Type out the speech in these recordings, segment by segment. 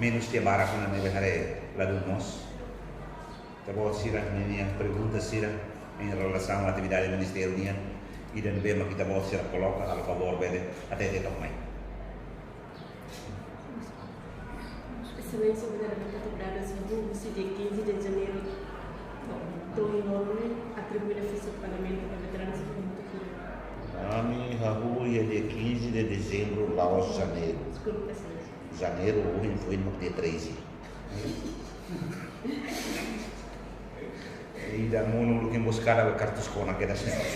menos dia barra com a neve lá do nós. Então, Sira, minha pergunta, Sira, em relação à atividade ministerial, e dan bema kita bawa Sira coloca a favor dele até de tomar. Excelência, Vereador Tato Braga, no dia 15 de janeiro, do enorme atribuir a ficha de pagamento para veteranos e muito aqui. Nome, Raul, é dia 15 de dezembro, Laos, janeiro. Desculpa, Excelência. Janeiro, hoje foi no dia 13. E da mono que buscar a cartuscona que da senhora.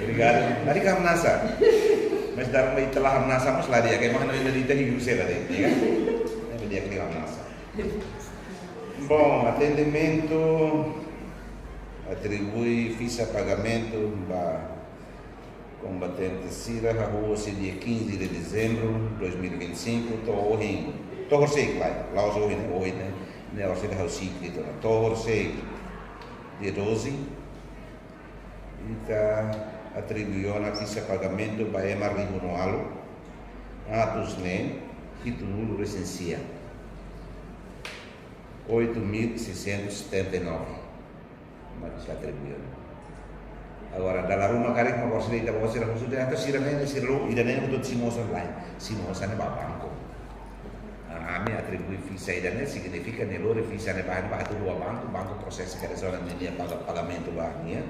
Obrigado. Mari kamu nasa. Mas dar uma itelah nasa mas lari ya kayak mana ini dia hidup saya tadi, ya kan? Ini dia que nasa. Bom, atendimento atribui ficha pagamento para combatente Sira Raul dia 15 de dezembro de 2025. Tô hoje, claro, lá hoje, né? Né, hoje da Hausic, então, tô hoje dia 12 e está atribuiu na ficha pagamento para Ema Rigonoalo, atos né, e tudo recensia. 8.679. Mas atribuiu. Agora, dalam rumah karek mau bosan itu bosan aku sudah atas sirene sirlo, idane untuk simosan lain, simosan ne bangko. Kami atribui ficha idane significa nelore ficha ne bahan tu dua banco proses que resolve ne pagamento bahnia.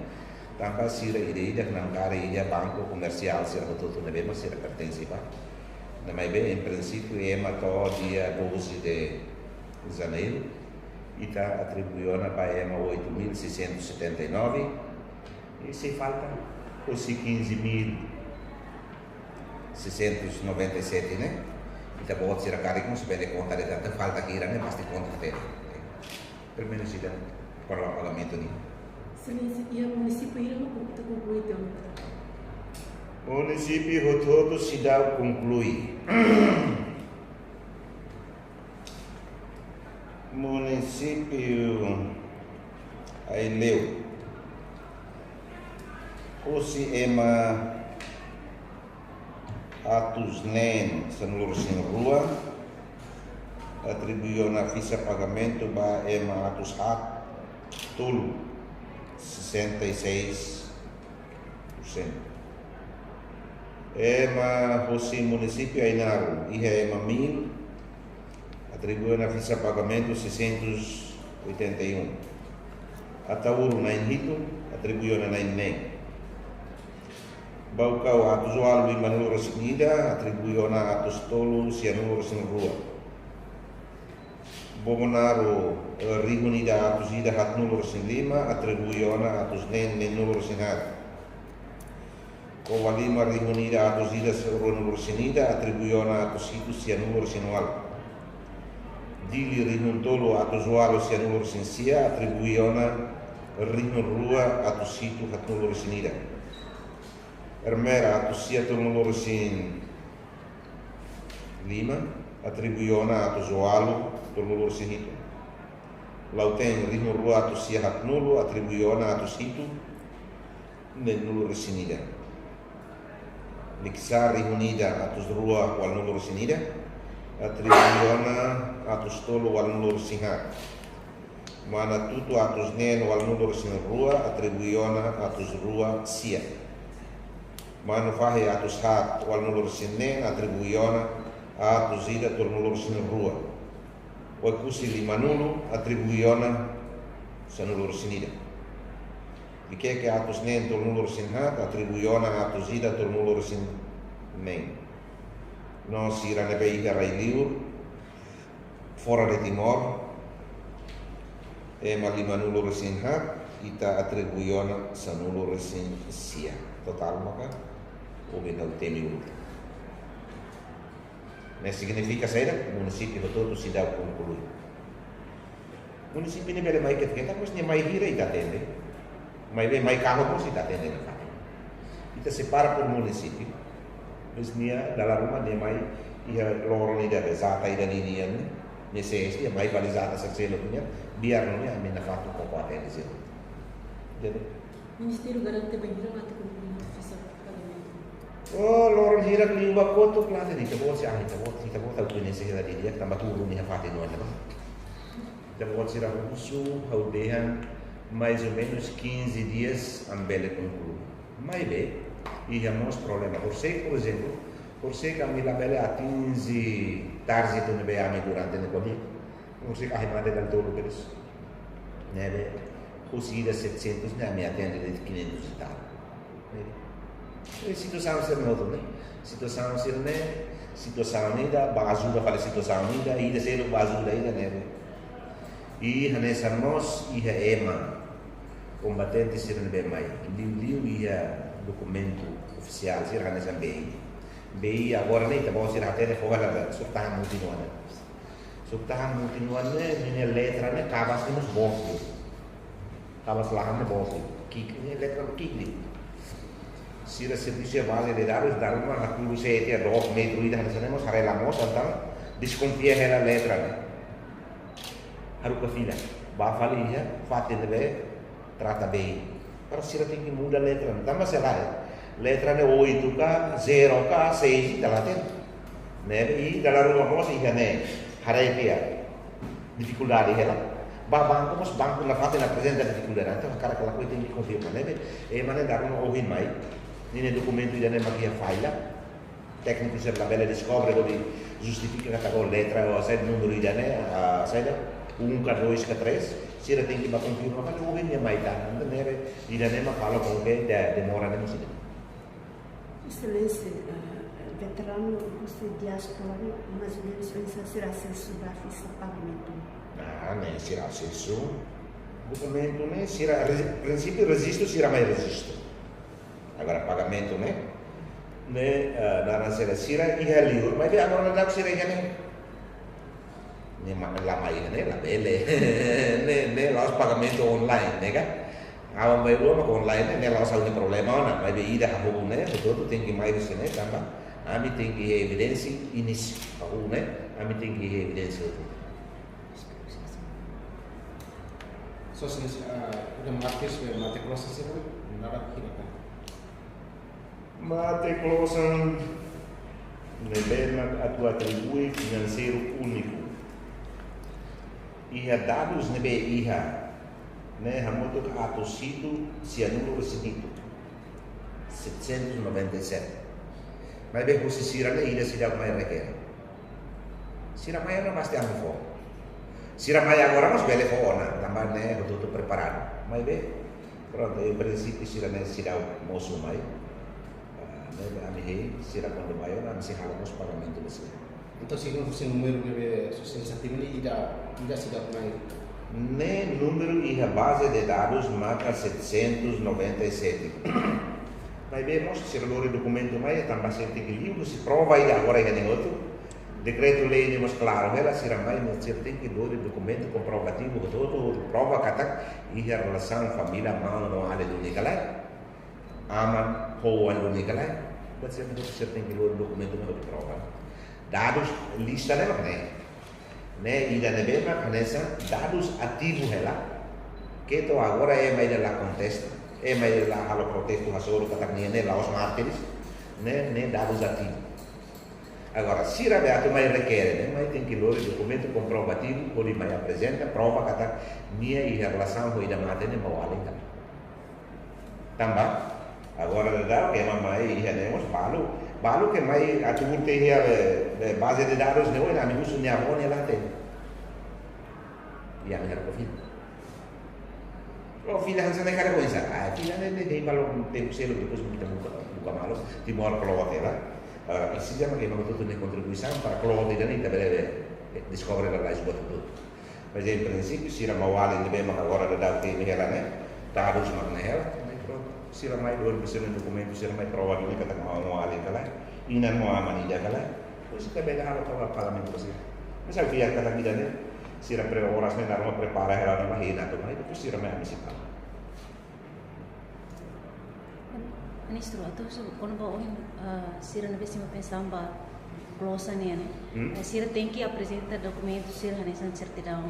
Tanpa sira ide nang kare ide banco comercial sira betul ne bema sira pertence pa. Na mai bem em princípio to dia 12 de janeiro. Ita atribuiu na Baema 8.679 e se falta os 15.697, né? Ita pode ser a cara que não se pede conta de tanta falta que irá, né? Mas tem conta de pelo menos ita para o pagamento ni. Excelência, e o município irá concluir então? O município todo se dá conclui. Município Aileu Kosi Ema atos nen sanulur sin rua atribuiu na ficha pagamento ba Ema atos hat tulu 66%. Ema Kosi município Ainaru ihe Ema 1000 atribuiu na ficha pagamento 681. Atauru na Inhito atribuiu na Inem. Baucau atos Oalu e Manura Sinida atribuiu na atos Tolo Cianuro Sinrua. Bomonaro Rigunida atos Ida Hatnulur Sinlima atribuiu na atos Nen Nenulur Sinhat. Kowalima Rigunida atos Ida Runulur Sinida atribuiu na atos Itu Cianuro Sinual. Dili rinuntolo atos Oalu Cianuro Sinsia atribuiu na Rinurua atos Itu Hatnulur Sinida. Ermera atos Cianuro Sin Lima atribuiu na atos Oalu Tolulur Sinito. Lauten Rinurua atos Cia Hatnulo atribuiu na atos Itu Nenulur Sinida. Niksar Rinunida atos Rua Walnulur Sinida atribuiu na atos Tolo Walnulur Sinhat. Mana tutu atos Nen Walnulur Sinrua atribuiu na atos Rua Cia. Manu fahe atos Hat Walnulur Sinen atribuiu na atos Ida Tolnulur Sinrua. Wakusi Limanulu atribuiu na Sanulur Sinida. Dike atos Nen Tolnulur Sinhat atribuiu na atos Ida Tolnulur Sinen. Nós irá beira Railiur fora de Timor Malimanulu Resinhat ita atribuiu na Sanulu Resin Sia. Total maka o benal temiu. Mas significa sair o município todo se dá concluir. O município nem bele mais que mas nem mais hira e atende. Mas bem mais carro por se atende na casa. Ita separa por município. Mas nia dalam rumah dia mai ia lorong ni dah zata ida ni dia ni necessity mai balizata sakselo punya biar ni amena fatu kokate di situ. Jadi Ministério garante bem grande com o ficha pagamento. Oh, lorong hira ke liuba koto klase ni tabo si ahi tabo tahu punya sehira di dia tambah turun ni hafati no anda. Tabo si ra usu haudehan mais ou menos 15 dias ambele concluo. Mas bem, e temos problema. Por exemplo, que a minha bela atinge tarde tu nebe ame durante ne kodi. Por que a remada dal todo pelos. Nebe cosida 700 ne ame atende de 500 e tal. Situação ser novo, né? Situação ser né? Situação ainda, bazuda para situação ainda, ainda ser bazuda ainda né? E nessa nós ia ema combatente ser nebe mai. Liu ia documento oficial ser nessa BI agora nem tá bom se até fora da subtahan multinuan né letra né cabas nos bolsos cabas lá no bolso que letra que se a serviço vale de dados dar uma aquilo se é 2 metros e nós temos arelamos então desconfia a letra né haruka fila ba falia fatin de trata bem para se tem que mudar a letra também sei lá letra ne 8K, 0K, 6 dalatin. Ne i dalam rumah sih ne harai dia dificuldade ela. Ba banco mas banco na fate na presente dificuldade. Então cara que ela tem que confirmar, né? E mané dar um ouvido mais. Nesse documento já ne magia file. Técnico ser la bella descobre dove justifica que a letra ou sai número já ne sai 1 ka 2 ka 3. Se ele tem que confirmar, mas o ouvido mais tá, né? E já ne ma fala com que demora ne musik. Excelência, veterano, você diáspora, mais ou menos, será acesso da ficha pagamento? Né, será acesso. Documento, né, será, princípio, registro, será mais registro. Agora, pagamento, né, na será e livre, mas agora não dá para ser né, lá mais, né, lá bele, lá os pagamentos online, né, awam may ruang online ne law sa ni problema na may ida ha hu ne to tem que mais né tamba ami tem que evidência inis hu ne ami tem que evidência so since the markets where mate process itu nara kira mate closan ne bena a tua atribui financeiro único e dados ne be iha né, hamoto atosido se anulo recebido 797 mas bem você sira ne ida sira mai requer sira mai não mas tem fo sira mai agora mas bele fo na também né tudo preparado mas bem pronto em princípio sira ne sira moço mai né a mim sira quando vai na se halamos pagamento desse então se não fosse número de sensativo ni ida sira mai ne número e a base de dados marca 797. Mas vemos se o documento mais também se tem que livro se prova aí agora é outro decreto lei temos claro ela será mais se tem que ler documento comprovativo todo prova kata e a relação família mão no ale do Nicolai ama ou do Nicolai você tem que ler documento no prova dados lista né e da nebema nessa dados ativos ela que to agora é mais lá contexto é mais lá halo protesto a soro katania né lá os mártires né dados ativos agora se a beato mais requer né mas tem que ler documento comprovativo por mais apresenta prova kata minha e relação com ida mate né mau além também agora dá que mamãe e temos balu que mai atur te a base de dados ne oi na mi uso ne amone la tem ya me profil profil han sana cara coisa fila ne dei balon te selo depois muito buka malo ti mor clote la si chiama che non tutto ne contribuição para clote da nita breve descobre la live bot tutto mas em princípio se era mawale ne bem agora da data que ela né dados magnel se era mais dor bisa documento se era mais prova que kata mau ali kala inan mo amani da kala pois que bela halo para pagamento você mas ao via kata vida né se era pre horas né não prepara ela na mahina to mas depois se era mais amisi Ministro, atau quando vou sira na vez pensar ba glosa né sira tem que apresentar documento sira nessa certidão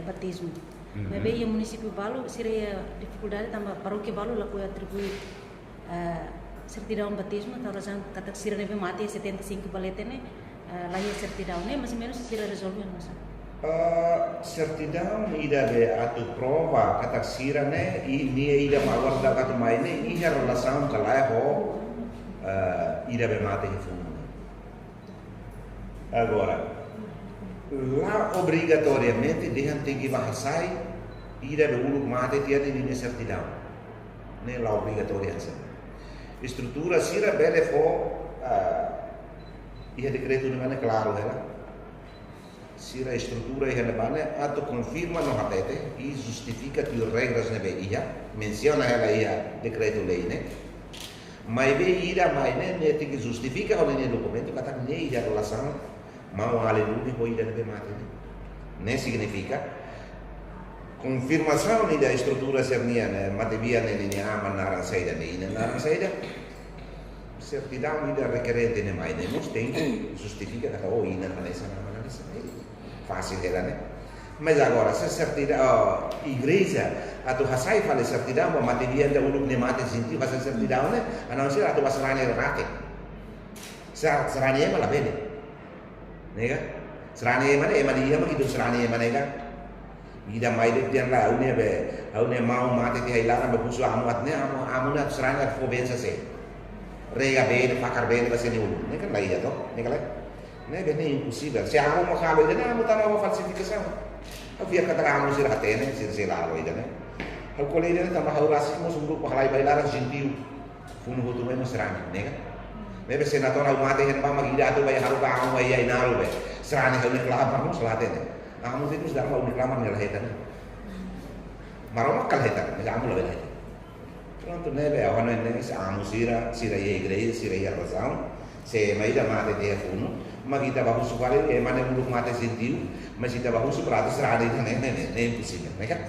batismo. Mas bem o município Balu sira dificuldade também para o que Balu lá pode atribuir certidão de batismo, tá razão kata sira nebe mati 75 balete né, lahir certidão né, mais ou menos sira resolve mas. Certidão ida be atu prova kata sira né e nia ida mawar da kata mai né e a relação que lá ho ida be mati fundo. Agora lá obrigatoriamente dia tem que bahasai ida be uluk mati dia di certidão né lá obrigatoriamente. Estrutura sira bele fo ia decreto de mana claro ela. Sira estrutura ia nebane atau confirma no hapete e justifica tu regras nebe ia menciona ela ia decreto lei né mas be ira mai né tem que justifica olha no documento kata ne ia relação mau aleluia ko ida nebe mate né significa confirmação da estrutura sernia né matevia ne linha manara saída ne nara saída certidão ida requerente ne mai né nos tem justifica kata oh ina nessa fácil ela né mas agora se certidão igreja atau hasai fale certidão ma matevia da uluk ne mate senti faz certidão né não sei atau basrane rate serane malah bene nega serane mana emania begitu serane mana kan ida mai de tian la une mau mate ti hilang be busu amuat ne amuna serane fo bensa se rega bene pakar bene base ni ulu ne kan la ida to ne kan ne bene impossível se amo mo khalo ida na mutama mo falsificação eu via kata amo sir hatene sir selalo ida ne eu colei ida tama haurasi mo sungguh pahalai bailar gentil funo hotu mo serane ne kan Maybe senator au mate hen pa magida tu bay haru ka amo bay inaru be serane hal niklamar mo selate ne amo itu sudah mau niklamar ne lahetan maroma kal hetan ne amo la bela pronto ne be awan ne amo sira ye igreja sira ye razão se maida mate de funo magida ba husu vale e mane muluk mate sentiu mas ita ba husu prato serane ne impossível ne kan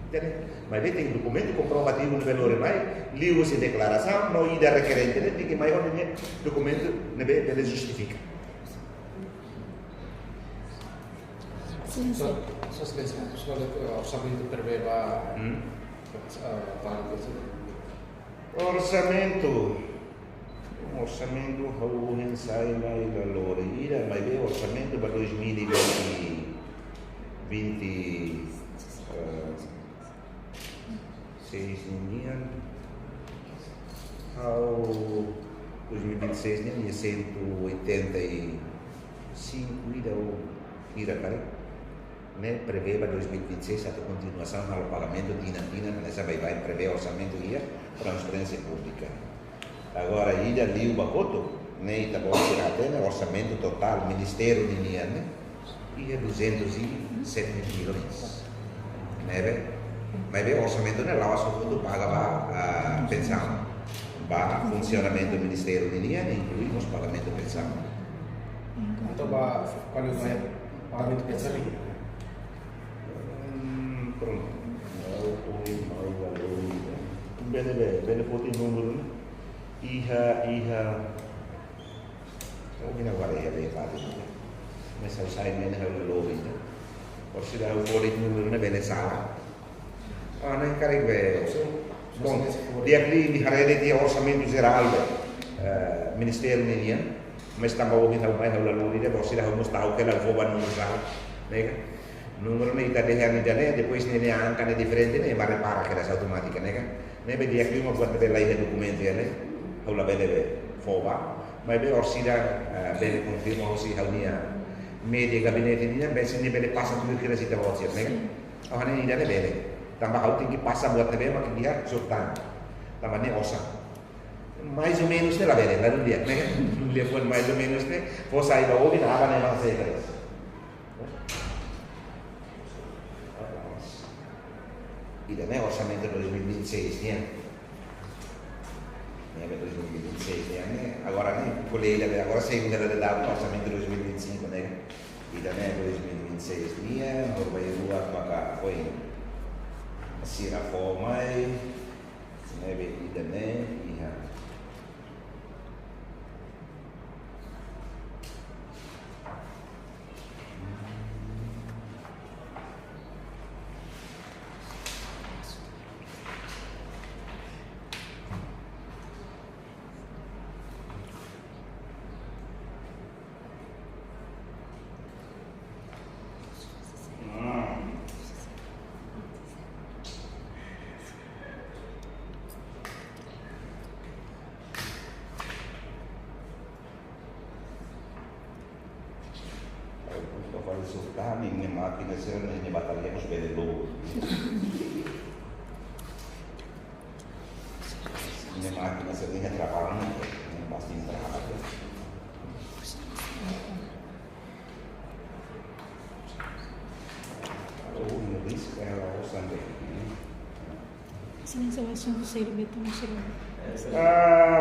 jadi mas tem documento comprovativo no valor mais livro se declaração não ida requerente né que maior né documento né ele justifica Sim, sim. Só orçamento preveva orçamento hau sai mai valore ida mas bem orçamento para 2020 6 ninguém ao 2026 nem 185 ida cara né prevê para 2026 a continuação do pagamento tina nessa vai prever orçamento ia transferência pública agora ida liu bacoto né ita bom será até orçamento total ministério de linha né ia 207 milhões né mas bem orçamento né lá tudo paga para pensão para funcionamento do ministério de linha incluímos pagamento pensão atau ba kalau bayar pagamento pensão pronto bene poti número né iha oh mina agora é bem fácil mas sai menos é logo então por se dá o poti número né bene salah né cara bom dia aqui di harede di orçamento geral ministério né mas também o kita mais lalu dia por se dá o tahu que ela vou não usar né número né kita deh ni jane depois ne angka ne diferente ne mare para que essa automática né né be dia aqui uma buat bela ide documento né hau la bele foba mas be orsida bele confirma osi haunia media gabinete ni be sini bele passa tudo que resita voce né oh ne ida ne bele tambah hau tinggi passa buat nebe mak dia sultan tambah ni osa mais ou menos ne la bele lalu dia né dia pun mais ou menos ne fosa ida obi na apa ne mas saya ida ne orçamento 2026 né per 2026 né agora né colheita agora sei da data orçamento 2025 né ida ne 2026 né não vai luar maka foi se a forma né ida né ia Tá, nem máquina, nem batalha, os bem lobo. Nem máquina, você nem atrapalha, nem bastante trabalho. O risco é o sangue. Excelência, o assunto seria betão, senhor.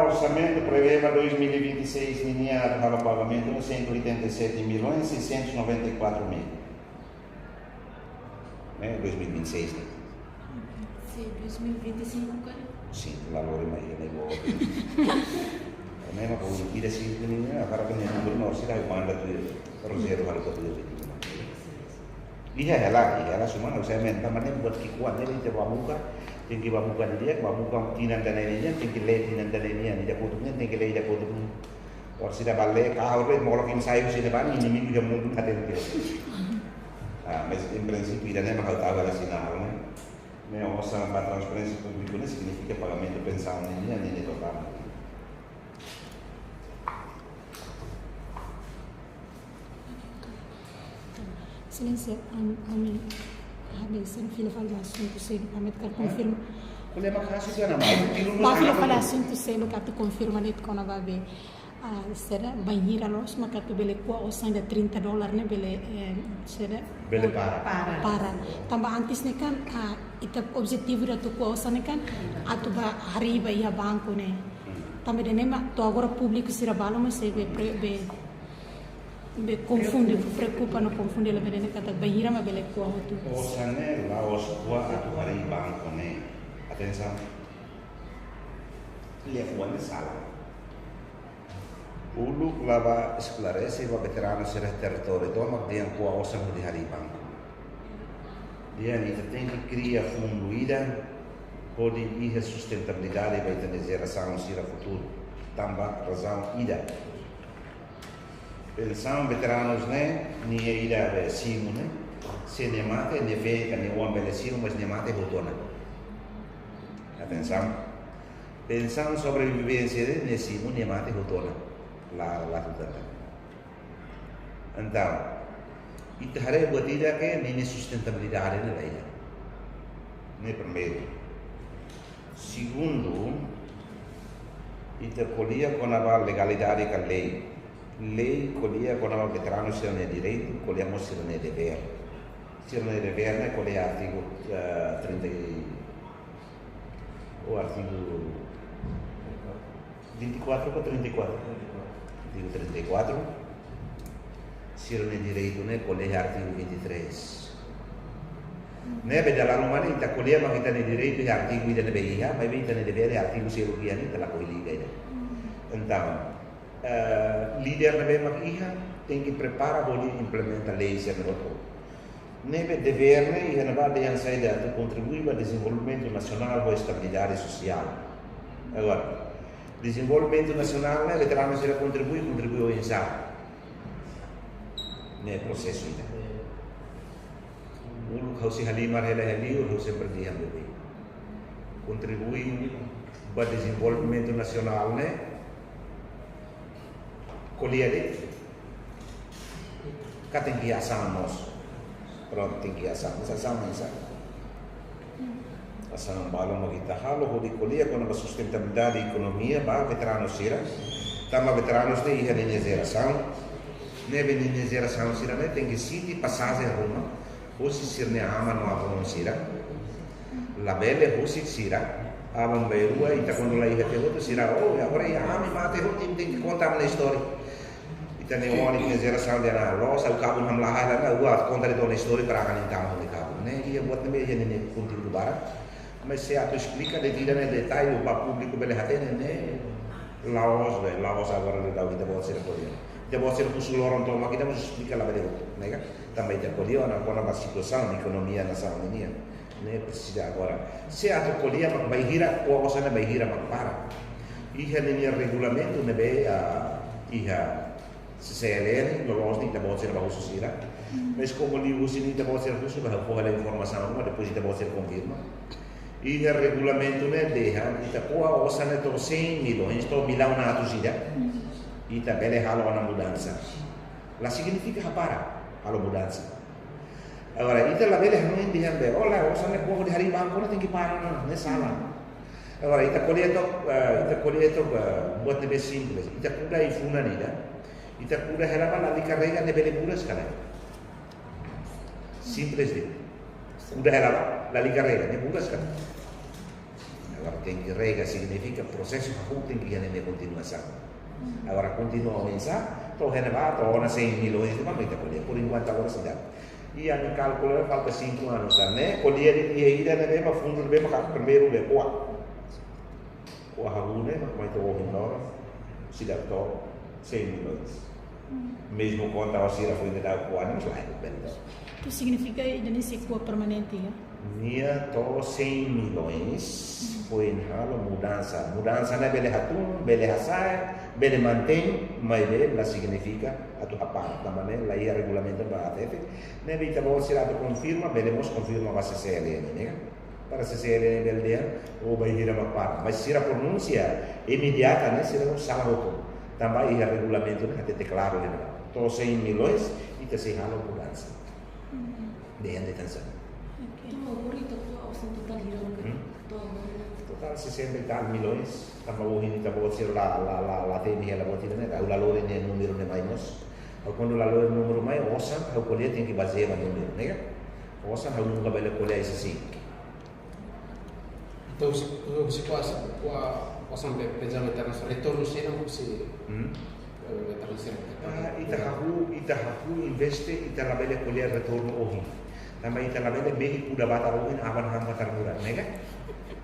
Orçamento prevê para 2026 linear para o pagamento de 187.694.000. 2026, né? Sim, 2025, cara. Sim, lá lo rimane negócio. Também uma coisa que assim, agora que nem número não se dá quando tu reserva para tu. Iya lah semua saya minta mana buat kikuan ini kita bamuka, tinggi bamuka dia, bamuka tinan dan ini, tinggi le tinan dan ini, dia kutubnya tinggi le dia kutub. Or sida balle kau le molokin saya sini bani ini minggu jam mungkin ada dia. Mas em princípio ainda nem mais tahu ada sinal, né? Mas a transparência pública significa pagamento pensado nem total. Excelência, Sen filho fala assunto sei para me confirma. Olha makasih tu nama. Para filho fala assunto sei no que confirma net com a babe. Será banheira nós mas que bele qua o sanda $30 né bele será Bele para. Tambah antes ne kan ita objetivo da tu qua o sanda kan atu ba arriba ia banco né. Tambah de nema tu agora público será balo mas se be confunde, preocupa no confunde la bene kata bahira ma bele kwa hotu. Osane la oswa atu hari banco ne. Atenção. Telefone salah. Ulu lava esclarece va veterano será território do mas dia kwa osan di hari banco. Dia ni tem que criar fundo ida pode ir sustentabilidade vai ter geração sira futuro. Tamba razão ida. Pensam veteranos né, ni ida simo né, se ne mate ne ve que ne o ambele simo mas ne mate botona. Atenção. Pensam sobrevivência ne simo ne mate botona. La tudo. Então, itu hari buat ida que ni sustentabilidade ne lain. Ne primeiro. Segundo, itu colhia com a legalidade que a lei. Lei colhia quando o veterano se não é direito, colhemos se não é dever. Se não é dever, né, colhe artigo 30 o artigo 24 para 34. Artigo 34. Se não é direito, né, colhe artigo 23. Né, beda lá no mari, tá colhe mas kita é direito e artigo ida nebeia, mas bem tá dever e artigo se o que ani tá lá colhe. Então, líder na mesma iha tem que preparar para implementar leis e outro. Neve dever né e na base yang saída de contribuir para o desenvolvimento nacional ou estabilidade social. Agora, desenvolvimento nacional né veteranos será contribuir ao insa. Né processo ini. Ulu kau si halimar heli ulu sempre dia bebe. Contribuir para o desenvolvimento nacional né colher cá tem que assar nós pronto tem que assar mas assar mais assar balão kita halo hodi colher com a sustentabilidade da economia para veteranos sira tama veteranos de ia nem geração neve nem geração sira né tem que siti passagem Roma hoje sirne ama no avon sira la belle hoje sira abang berua ita quando lei ia ter outro sira oh agora ia ami mate tem que contar uma história. Kita ni orang ni geração de ana lo sa kabun ham lahai la gua contar itu história para kan então de kabun né ia buat nem ia nem contigo bara mas se ato explica de tira né detalhe o público bele haten né laos agora de David buat ser poder dia buat ser usul orang tua kita mesti explica la bele né kan também dia poder na kona situação economia na sama ini né precisa agora se ato poder mak baihira o cosa na baihira mak para ia nem regulamento né be ia CLN, lolos ni dapat ser bagus sira. Mas como li usi ni dapat ser khusus bah ko hala informação mas depois dapat ser confirma. E o regulamento né deha ita poa osana to 100 milhões to milhão na atuzida. Ita bele halo na mudança. La significa para halo mudança. Agora, ita la vele não indian be, olha, o sane pouco de hari banco não tem que parar não, é sala. Agora, ita colheto buat nebe simples, ita kuda ifuna nida, ita kuda helapan ali carrega nebe puras cara. Simples de, kuda helapan ali carrega nebe puras cara. Agora, tem que rega significa processo tem que nebe continuação. Agora, continua a avançar, tô renovado, tô na 100 milhões de mamita colher, por enquanto agora se dá. E a minha calcula falta 5 anos, né? Colher e ida na mesma fundo, na mesma casa, primeiro be boa. O Harune, mas estou ouvindo, se dá 100 milhões. Mesmo quando a Osira foi me dar o ano, mas lá é bem. Isso significa que não se cua permanente, ya? Minha to 100 milhões foi em halo mudança. Mudança não é bele hatum, bele hasai, bele mantém, mas bele significa a tua parte da maneira lá é regulamento para a TF. Ne vita bom se lá confirma, bele mos confirma vai ser CLN, né? Para ser CLN bele dia ou vai ir a uma parte. Mas se a pronúncia imediata, né, será um salvo. Também é regulamento, né, até claro, né? To 100 milhões e te se halo mudança. De Tanzânia. Total 60 e tal milhões, também ini também ser lá tem ela botina né, o valor é número de mais. Quando o valor é número mais, osa, o colher tem que basear no número, né? Osa não nunca vai colher isso assim. Então se quase o sampai pensamento internasional retorno sih não se Itahaku investe ita labele colher retorno hoje. Também ita labele bem kuda batar hoje aban hamba tarmura, né?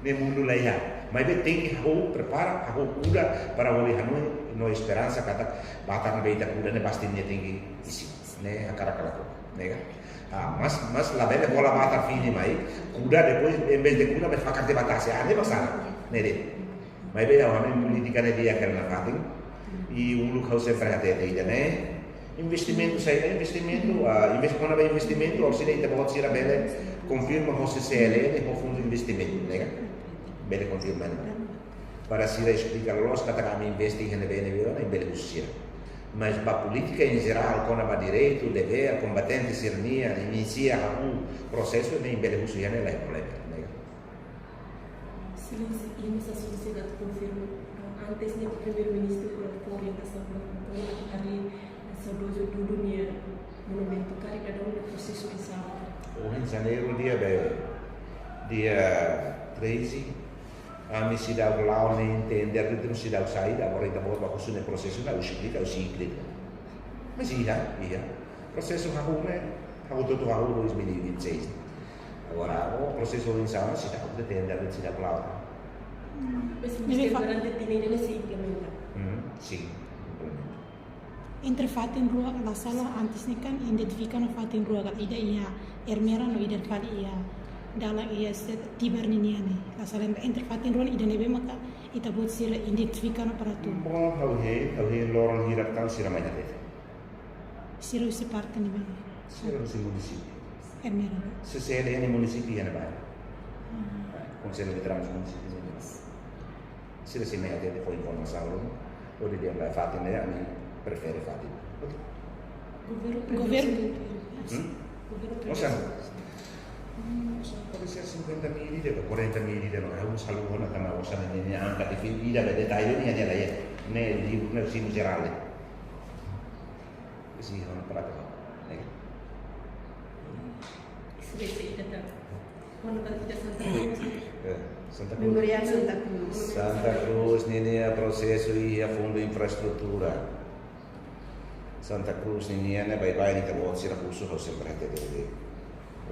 Nem mundo lá ya. Mas tem que prepara a kuda para olhar no esperança kata batar na beita kuda ne pasti ne tem que isi, né? A cara, né? Mas labele bola batar fini mai kuda depois em vez de kuda vai facar de batar se ane basara, né? Mas bem a homem política ne dia karena fating. E o lucro sempre é né? Investimento sai investimento, quando vai investimento, ou seja, então pode ser a bela confirma o CCLN o fundo de investimento, né? Bela confirma, para se explicar los que kami investi em bem em bela usia. Mas a política em geral, quando a direito, dever, combatente, sernia, inicia o processo em bela usia, não é problema, né? Se a sociedade confirma antes do primeiro-ministro por orientação para ali saudoso do dunia monumento cari cada processo em sábado. Em janeiro dia 13 a mim se dá o lá nem entender que não se dá o saída agora ainda vou para o processo não explica o ciclo. Mas ia processo há todo o 2026 agora o processo em sábado se dá o entender que se dá o lá. Mas durante o dinheiro se implementa. Sim. Entre fato em rua, a sala antes ni kan identifikan fato em rua, ida ia ermera no ida kali ia dalam ia set tibar ni ne. A sala entre fato em rua ida nebe maka ita bot sira identifikan para tu. Bom, au lorong hirap kan sira mai nate. Sira usi parte ni bang. Sira usi município. Ermera. Se CLN município ia na bairro. Conselho de Trânsito município. Sira si mai nate foi informação o dia vai fato né a mim prefere fato. Governo. O sea, pode ser 50 mil de 40 mil de não é um saludo na cama o sana nem anca de vida de detalhe nem nela é né livro no sino geral. Esse é uma prática, né? Isso vai ser até quando está Santa Cruz. Santa Cruz. Memorial Santa Cruz. Santa Cruz nem é processo e a fundo infraestrutura. Santa Cruz nem é vai nem acabou de ser recurso ou sempre até de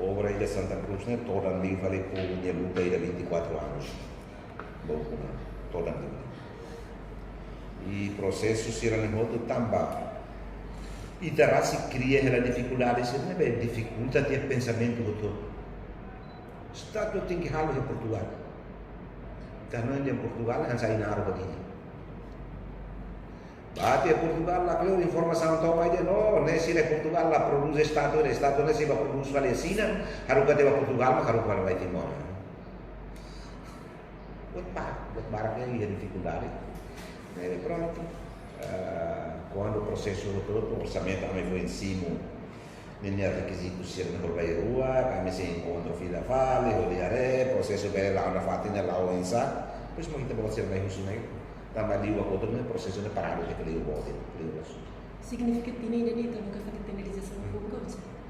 obra de Santa Cruz né toda ali falei com minha luta de 24 anos. Bom, toda ali. E processo será no modo também. E terá se cria a dificuldade se não é dificulta ter pensamento do todo. Estado tem que halu em Portugal. Karena di Portugal kan saya naruh begini. Bate Portugal la claro informação tão mais de no, né se Portugal la produz estado né se vai produz Palestina, harus que va Portugal mas harus vai Timor. Buat barang yang ada dificuldade. Né pronto. Quando o processo todo o orçamento também foi em cima Nini requisito sia na berbagai rua, kami se encontro fila fale, olhare, processo bele lá na fatina lá o ensa, pois mo kita pode ser na husu na tambah liwa ko to processo na parado de kaliu bote, kaliu las. Significa tini jadi itu nunca faz tenerização pública.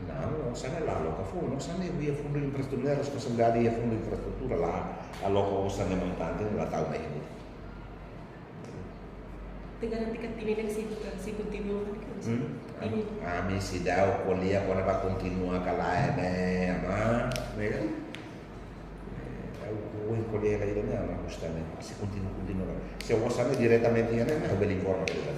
Não sana lá loca fu, não sana via fundo infraestrutura, responsabilidade e fundo infraestrutura lá, a loca o sana montante lá tau na ini. Te garanti que tini nem se continua. A minha cidade, o colher agora vai continuar com lá, né, né? O colher aí não é uma né? Se continua. Se eu gostar diretamente, né, eu vou informar ele.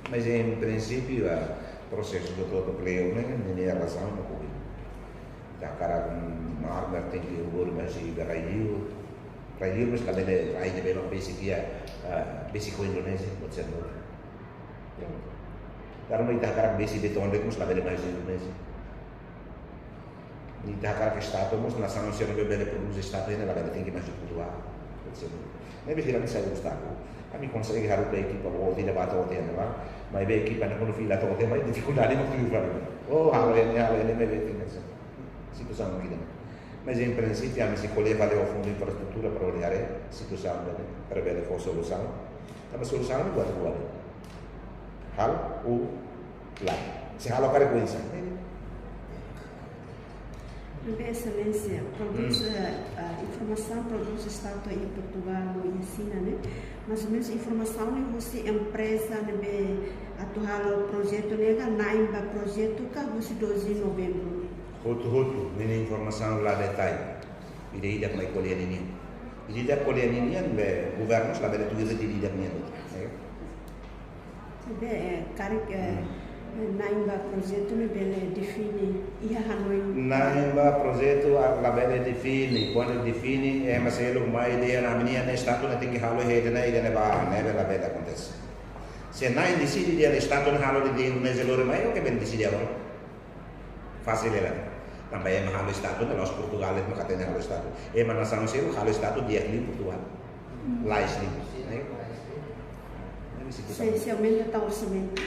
Mas em princípio, o processo do todo pleo, né, nem é razão no coisa. Da cara com arma tem que o mas e Raio, mas também aí deve não pensar que é basic Indonésia, pode ser não. Karena kita harap besi beton itu mesti lebih mais Indonesia. Kita harap que status mesti na sana se não bebe produz status ainda lebih tinggi mais cultural. Nem bisa lagi saya gustavo. Kami consegue harap a equipa o tidak bata o tema, mas a equipa não confia todo o tema e dificuldade não tem para. Oh, halo ini me vete nessa situação aqui. Mas em princípio, a mim se colher valeu o fundo de infraestrutura para olhar a situação para ver a solução. Mas a solução não é boa. Hal o lá. Se halo cara com isso. Excelência, produz informação, produz Estado em Portugal e ensina, né? Mas mesmo informação né, você empresa né, atual o projeto nega naimba projeto que você 12 de novembro. Hotu, nem informação lá detalhe. E daí já vai colher ninguém. E daí já colher ninguém, o governo está vendo tudo isso de dia minha. Naimba projeto ne bele define ia Hanoi. Naimba projeto la bele define, quando define é mas ele uma ideia na minha na estado na tem que halo rede na ideia ba né bela bela acontece. Se não decide dia na estado na halo de no zelore mai o que bem decide agora. Fácil era. Também é halo estado na nós Portugal é uma catena halo estado. É mas na São Paulo halo estado dia ali Portugal. Lá está, né? Se aumenta o orçamento.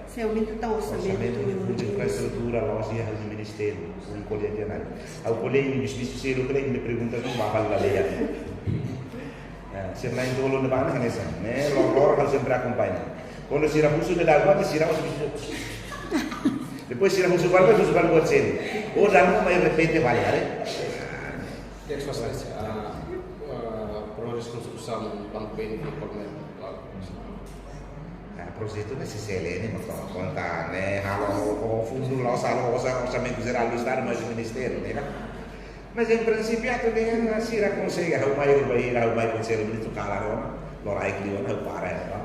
Se aumenta o orçamento de infraestrutura, loja do Ministério, o colher de análise. Ao colher de justiça, o colher de perguntas não vai falar lei. Se não é dolo de banda, né? Logo, sempre acompanha. Quando se irá russo de água, se irá os bichos. Depois se irá russo vai buat ser. Ou dá uma mais repente vale, né? Excelência, projeto construção Banco BNI projeto né se ele não conta né o fundo lá o orçamento geral do Estado mas o Ministério né mas em princípio até bem a Sira consegue o maior consegue muito caro não aí que não para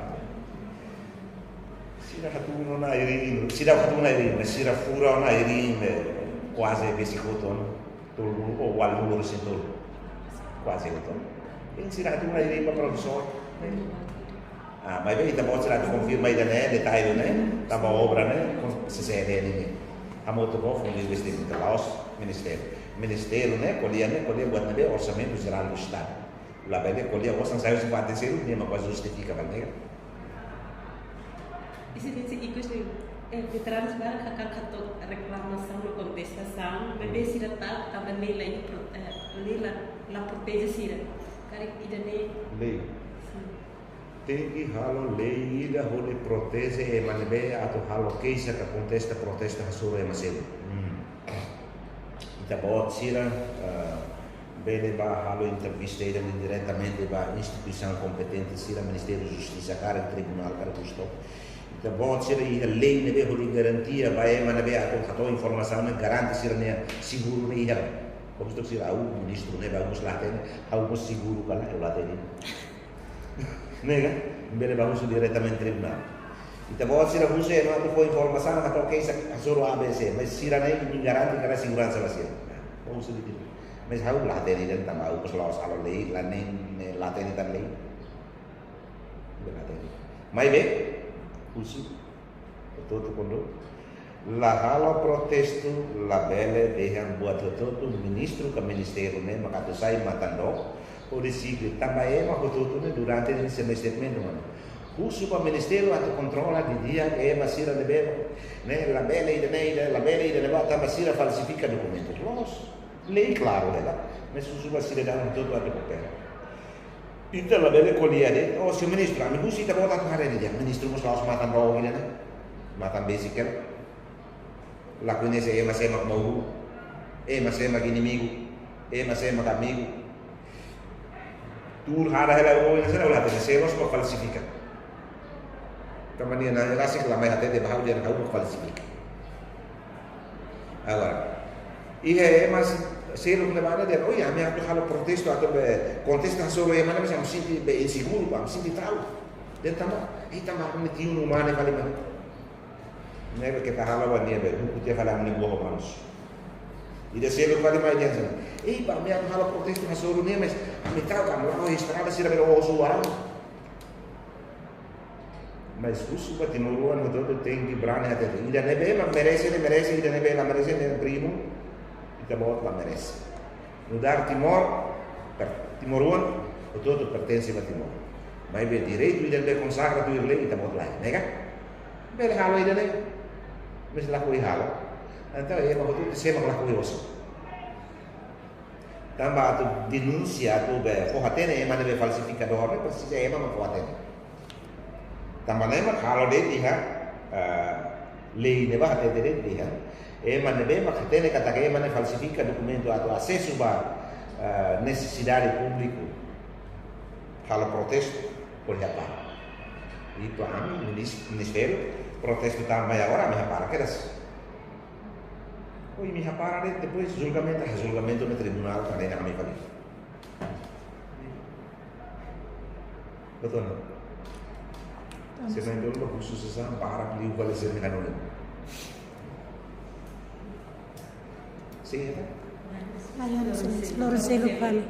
Sira hatu na irin Sira hatu na irin mas Sira fura na irin quase besicoton tudo o valor setor quase então em Sira hatu na irin para professor mas bem, então pode ser que confirma aí né, detalhe né, tá uma obra né, se segue ali, a moto com fundo de investimento lá os ministério né, colher buat nabe orçamento geral do Estado, lá vai ver colher os ensaios de parte ser o mesmo coisa justifica vai Isso inclusive veteranos para a reclamação ou contestação, mas se está também lei lá protege sira, cara idane lei tem que halo lei da onde protege e manebe atau halo case que protesta sobre a macelo. Então bot sira bele ba halo entrevista diretamente ba instituição competente sira Ministério da Justiça cara tribunal cara custo. Então bot sira e lei nebe holi garantia ba e manebe atau informação garante sira ne seguro ne ia. Como se sira o ministro ne ba lá tem algo seguro kala eu lá tem. Nega, bele bagus diretamente tribunal. Kita bawa sira huse no aku informasi na atau case suruh ABC, mas sira naik garanti karena segurança sira. Bagus di. Mas hau lateni dan tambah aku selawas alo lei, lateni tan lei. Lateni. Mai be, usi. Todo kondo. La halo protesto la bele dehan buat todo ministro ke ministério né, maka tu sai matando. O decide também uma rotina durante esse semestre mesmo. Uso para ministério a controla de dia que masira de bebo, né? La belle de leva tá masira falsifica documentos. Los lei claro dela, mas uso masira dá todo a papel. Então la belle colhia de, oh se ministro, amigo se tá botando para ele, ministro mos laos matan raw ini né? Matan basic kan. La conhece mas é mau, mas é inimigo, mas é amigo. Tur hara hela o ini sana ulah de selos para falsificar. Kemudian nasi kelama hati de bahau dia kau falsifica. Agora, ihe mas selo kelama dia, oh ya, me aku kalau protesto atau contestação ya mana bisa mesti be inseguro, mesti tahu. Dan tambah, tambah meti unu mana kali mana. Nego que kahalo dia be, buku dia kalau meni buah manus. Ida selo kali mai dia sana. Pak, me aku kalau protesto hasoro ni mas, me tahu kan lá estrada sira be o suara. Mas isso para Timor todo tem que brane até ida nebe mas merece ida nebe la merece ne primo ida bot la merece mudar Timor per Timoruan todo pertence a Timor mas be direito ida be consagra tu lei ida bot lá nega be halo ida ne mas la kui halo então mas tu se mas la kui osso tambah tu denuncia tu be fohatene mana be falsificador ne precisa mas fohatene tambah nama kalau dia lihat lei ne bah dia lihat mana be mak tene kata que mana falsifica documento atau acesso ba necessidade público kalau protesto por apa itu ministério protesto tambah agora me para que das oi me para depois julgamento no tribunal também na minha família betul não? Saya main dulu khusus sesama para beliau balik sini kan oleh. Sih, Ayan, loro selo pala.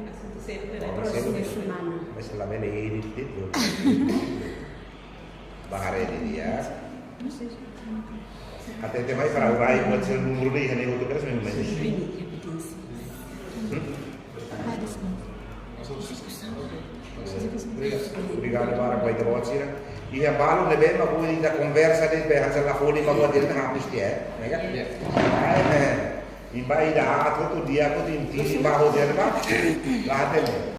masalah mana edit itu. Bahar ini dia. Kata itu mai para urai buat seluruh ini hanya untuk kerja memang ini. Obrigado para quem te watching. Iya balu ne be ma poi da conversa del be hansa la foli ma buat dia ha mesti nega in bai da tutto dia ko tin ti ba ho dia ba la